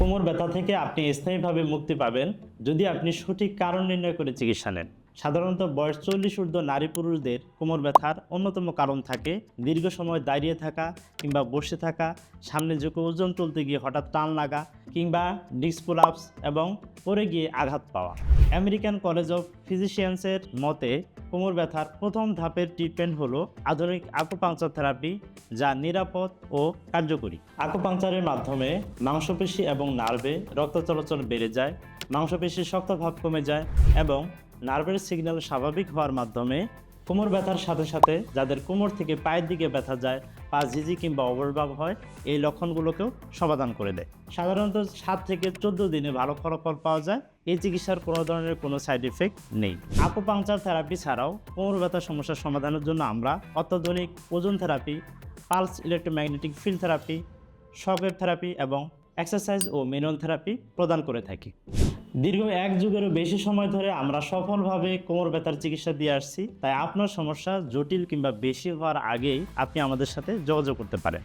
কোমর ব্যথা থেকে আপনি স্থায়ীভাবে মুক্তি পাবেন যদি আপনি সঠিক কারণ নির্ণয় করে চিকিৎসা নেন। সাধারণত বয়স 40 ঊর্ধ্ব নারী পুরুষদের কোমর ব্যথার অন্যতম কারণ থাকে দীর্ঘ সময় দাঁড়িয়ে থাকা কিংবা বসে থাকা, সামনে ঝুঁকে ওজন তুলতে গিয়ে হঠাৎ টান লাগা কিংবা ডিস্ক প্রলাপস এবং পড়ে গিয়ে আঘাত পাওয়া। আমেরিকান কলেজ অফ ফিজিশিয়ান্সের মতে কোমর ব্যথার প্রথম ধাপের ট্রিটমেন্ট হলো আধুনিক আকুপাংচার থেরাপি, যা নিরাপদ ও কার্যকরী। আকুপাংচারের মাধ্যমে মাংসপেশি এবং নার্ভে রক্ত চলাচল বেড়ে যায়, মাংসপেশির শক্তভাব কমে যায় এবং নার্ভের সিগন্যাল স্বাভাবিক হওয়ার মাধ্যমে কোমর ব্যথার সাথে সাথে যাদের কোমর থেকে পায়ের দিকে ব্যথা যায়, পা ঝিঝি কিংবা অবলভাব হয়, এই লক্ষণগুলোকেও সমাধান করে দেয়। সাধারণত 7 থেকে 14 দিনে ভালো ফলাফল পাওয়া যায়। এই চিকিৎসার কোনো ধরনের কোনো সাইড ইফেক্ট নেই। আকুপাংচার থেরাপি ছাড়াও কোমর ব্যথার সমস্যার সমাধানের জন্য আমরা অত্যাধুনিক ওজন therapy, pulse electromagnetic field therapy, shockwave therapy এবং এক্সারসাইজ ও ম্যানুয়াল থেরাপি প্রদান করে থাকি। দীর্ঘ 1 যুগেরও বেশি সময় ধরে আমরা সফলভাবে কোমর ব্যথার চিকিৎসা দিয়ে আসছি। তাই আপনার সমস্যা জটিল কিংবা বেশি হওয়ার আগেই আপনি আমাদের সাথে যোগাযোগ করতে পারেন।